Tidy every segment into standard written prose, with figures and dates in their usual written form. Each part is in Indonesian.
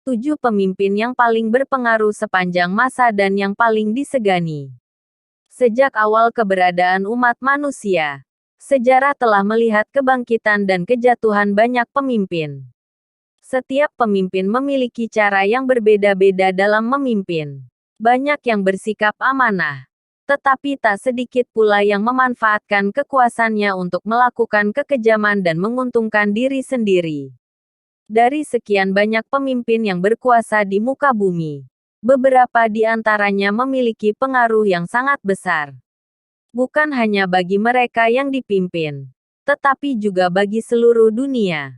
7 pemimpin yang paling berpengaruh sepanjang masa dan yang paling disegani. Sejak awal keberadaan umat manusia, sejarah telah melihat kebangkitan dan kejatuhan banyak pemimpin. Setiap pemimpin memiliki cara yang berbeda-beda dalam memimpin. Banyak yang bersikap amanah, tetapi tak sedikit pula yang memanfaatkan kekuasaannya untuk melakukan kekejaman dan menguntungkan diri sendiri. Dari sekian banyak pemimpin yang berkuasa di muka bumi, beberapa di antaranya memiliki pengaruh yang sangat besar. Bukan hanya bagi mereka yang dipimpin, tetapi juga bagi seluruh dunia.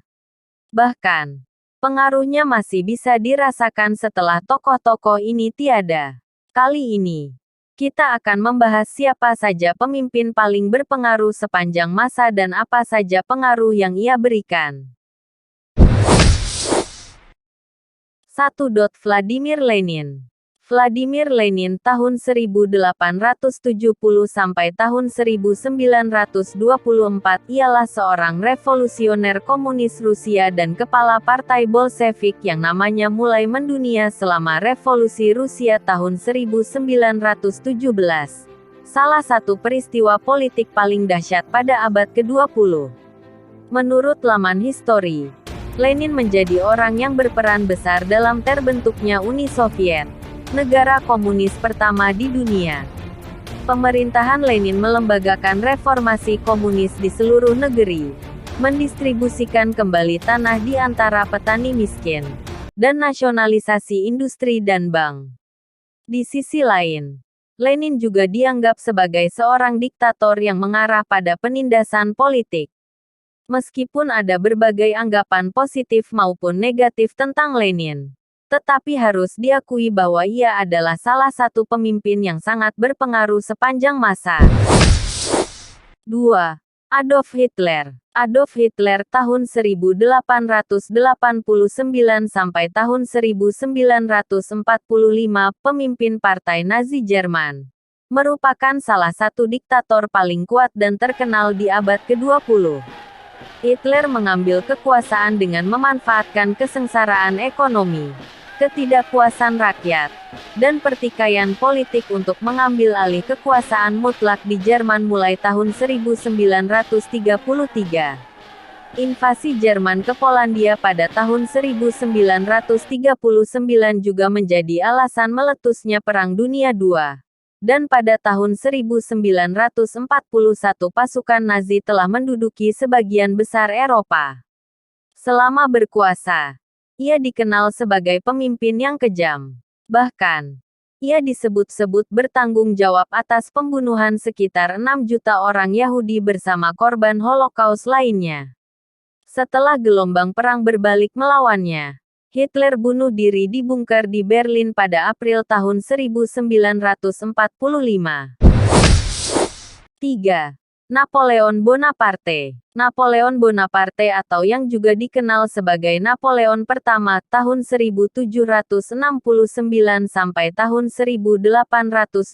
Bahkan, pengaruhnya masih bisa dirasakan setelah tokoh-tokoh ini tiada. Kali ini, kita akan membahas siapa saja pemimpin paling berpengaruh sepanjang masa dan apa saja pengaruh yang ia berikan. 1. Vladimir Lenin. Vladimir Lenin tahun 1870 sampai tahun 1924 ialah seorang revolusioner komunis Rusia dan kepala partai Bolshevik yang namanya mulai mendunia selama revolusi Rusia tahun 1917. Salah satu peristiwa politik paling dahsyat pada abad ke-20. Menurut laman History, Lenin menjadi orang yang berperan besar dalam terbentuknya Uni Soviet, negara komunis pertama di dunia. Pemerintahan Lenin melembagakan reformasi komunis di seluruh negeri, mendistribusikan kembali tanah di antara petani miskin, dan nasionalisasi industri dan bank. Di sisi lain, Lenin juga dianggap sebagai seorang diktator yang mengarah pada penindasan politik. Meskipun ada berbagai anggapan positif maupun negatif tentang Lenin, tetapi harus diakui bahwa ia adalah salah satu pemimpin yang sangat berpengaruh sepanjang masa. 2. Adolf Hitler. Adolf Hitler tahun 1889 sampai tahun 1945, pemimpin Partai Nazi Jerman, merupakan salah satu diktator paling kuat dan terkenal di abad ke-20. Hitler mengambil kekuasaan dengan memanfaatkan kesengsaraan ekonomi, ketidakpuasan rakyat, dan pertikaian politik untuk mengambil alih kekuasaan mutlak di Jerman mulai tahun 1933. Invasi Jerman ke Polandia pada tahun 1939 juga menjadi alasan meletusnya Perang Dunia II. Dan pada tahun 1941 pasukan Nazi telah menduduki sebagian besar Eropa. Selama berkuasa, ia dikenal sebagai pemimpin yang kejam. Bahkan, ia disebut-sebut bertanggung jawab atas pembunuhan sekitar 6 juta orang Yahudi bersama korban Holocaust lainnya. Setelah gelombang perang berbalik melawannya, Hitler bunuh diri di bunker di Berlin pada April tahun 1945. 3. Napoleon Bonaparte. Napoleon Bonaparte atau yang juga dikenal sebagai Napoleon Pertama tahun 1769 sampai tahun 1821,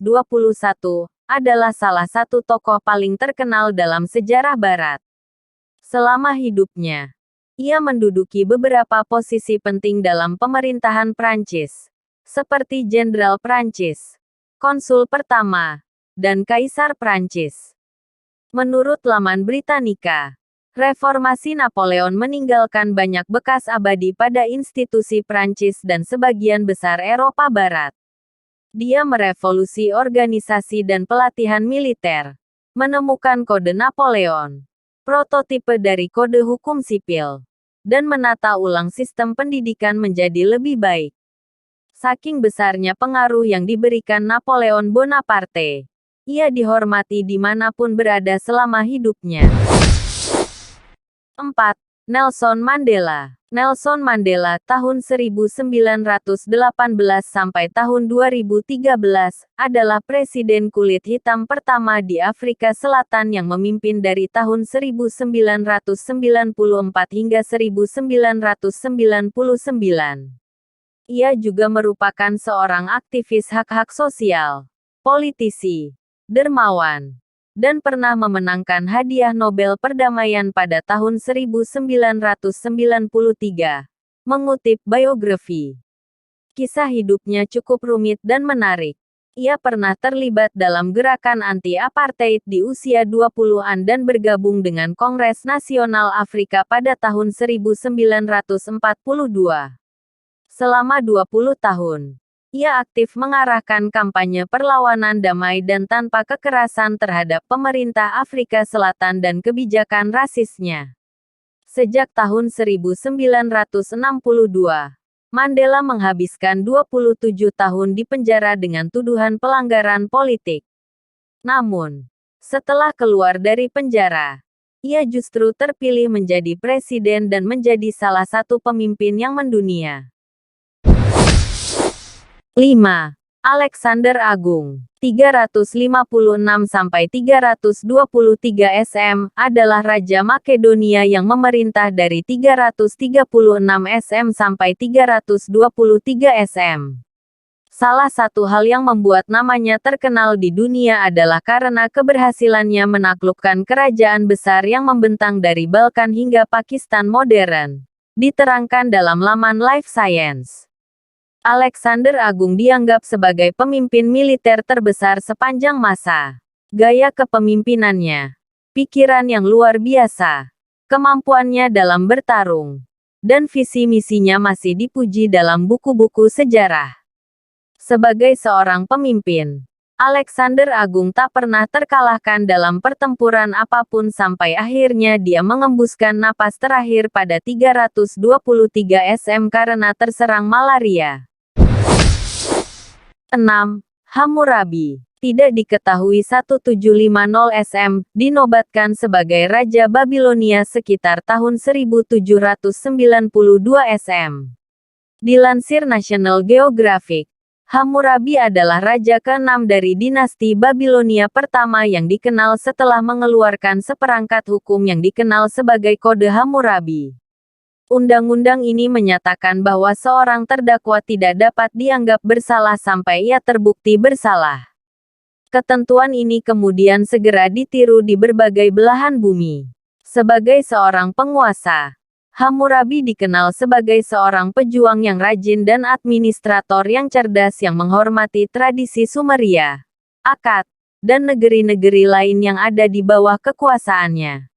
adalah salah satu tokoh paling terkenal dalam sejarah Barat. Selama hidupnya, ia menduduki beberapa posisi penting dalam pemerintahan Prancis, seperti Jenderal Prancis, Konsul Pertama, dan Kaisar Prancis. Menurut laman Britannica, reformasi Napoleon meninggalkan banyak bekas abadi pada institusi Prancis dan sebagian besar Eropa Barat. Dia merevolusi organisasi dan pelatihan militer, menemukan kode Napoleon, prototipe dari kode hukum sipil, dan menata ulang sistem pendidikan menjadi lebih baik. Saking besarnya pengaruh yang diberikan Napoleon Bonaparte, ia dihormati dimanapun berada selama hidupnya. 4. Nelson Mandela. Nelson Mandela tahun 1918 sampai tahun 2013 adalah presiden kulit hitam pertama di Afrika Selatan yang memimpin dari tahun 1994 hingga 1999. Ia juga merupakan seorang aktivis hak-hak sosial, politisi, dermawan, dan pernah memenangkan hadiah Nobel Perdamaian pada tahun 1993, mengutip biografi Kisah hidupnya cukup rumit dan menarik. Ia pernah terlibat dalam gerakan anti-apartheid di usia 20-an dan bergabung dengan Kongres Nasional Afrika pada tahun 1942. Selama 20 tahun, ia aktif mengarahkan kampanye perlawanan damai dan tanpa kekerasan terhadap pemerintah Afrika Selatan dan kebijakan rasisnya. Sejak tahun 1962, Mandela menghabiskan 27 tahun di penjara dengan tuduhan pelanggaran politik. Namun, setelah keluar dari penjara, ia justru terpilih menjadi presiden dan menjadi salah satu pemimpin yang mendunia. 5. Alexander Agung, 356–323 SM, adalah Raja Makedonia yang memerintah dari 336 SM sampai 323 SM. Salah satu hal yang membuat namanya terkenal di dunia adalah karena keberhasilannya menaklukkan kerajaan besar yang membentang dari Balkan hingga Pakistan modern. Diterangkan dalam laman Life Science. Alexander Agung dianggap sebagai pemimpin militer terbesar sepanjang masa. Gaya kepemimpinannya, pikiran yang luar biasa, kemampuannya dalam bertarung, dan visi misinya masih dipuji dalam buku-buku sejarah. Sebagai seorang pemimpin, Alexander Agung tak pernah terkalahkan dalam pertempuran apapun sampai akhirnya dia mengembuskan napas terakhir pada 323 SM karena terserang malaria. 6. Hammurabi, tidak diketahui 1750 SM, dinobatkan sebagai Raja Babilonia sekitar tahun 1792 SM. Dilansir National Geographic, Hammurabi adalah raja ke-6 dari dinasti Babilonia pertama yang dikenal setelah mengeluarkan seperangkat hukum yang dikenal sebagai Kode Hammurabi. Undang-undang ini menyatakan bahwa seorang terdakwa tidak dapat dianggap bersalah sampai ia terbukti bersalah. Ketentuan ini kemudian segera ditiru di berbagai belahan bumi. Sebagai seorang penguasa, Hammurabi dikenal sebagai seorang pejuang yang rajin dan administrator yang cerdas yang menghormati tradisi Sumeria, Akkad, dan negeri-negeri lain yang ada di bawah kekuasaannya.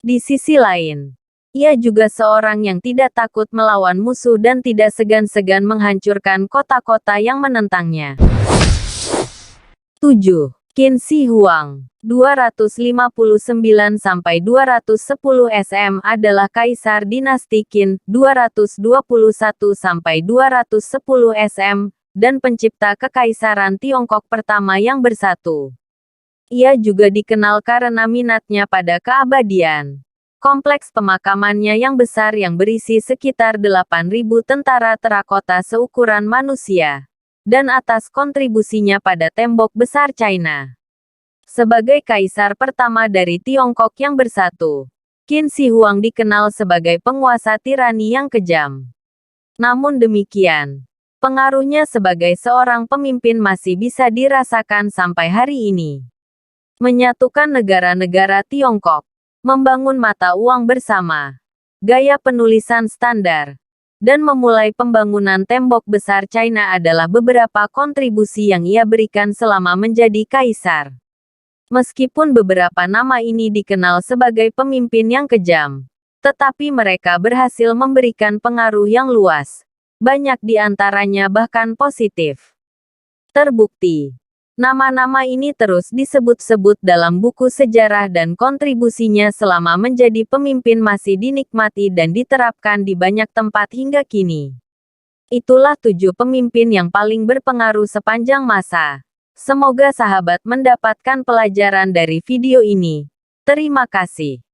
Di sisi lain, ia juga seorang yang tidak takut melawan musuh dan tidak segan-segan menghancurkan kota-kota yang menentangnya. 7. Qin Shi Huang, 259–210 SM, adalah kaisar dinasti Qin, 221–210 SM, dan pencipta kekaisaran Tiongkok pertama yang bersatu. Ia juga dikenal karena minatnya pada keabadian. Kompleks pemakamannya yang besar yang berisi sekitar 8.000 tentara terakota seukuran manusia, dan atas kontribusinya pada tembok besar China. Sebagai kaisar pertama dari Tiongkok yang bersatu, Qin Shi Huang dikenal sebagai penguasa tirani yang kejam. Namun demikian, pengaruhnya sebagai seorang pemimpin masih bisa dirasakan sampai hari ini. Menyatukan negara-negara Tiongkok, membangun mata uang bersama, gaya penulisan standar, dan memulai pembangunan tembok besar China adalah beberapa kontribusi yang ia berikan selama menjadi kaisar. Meskipun beberapa nama ini dikenal sebagai pemimpin yang kejam, tetapi mereka berhasil memberikan pengaruh yang luas, banyak di antaranya bahkan positif. Terbukti, nama-nama ini terus disebut-sebut dalam buku sejarah dan kontribusinya selama menjadi pemimpin masih dinikmati dan diterapkan di banyak tempat hingga kini. Itulah 7 pemimpin yang paling berpengaruh sepanjang masa. Semoga sahabat mendapatkan pelajaran dari video ini. Terima kasih.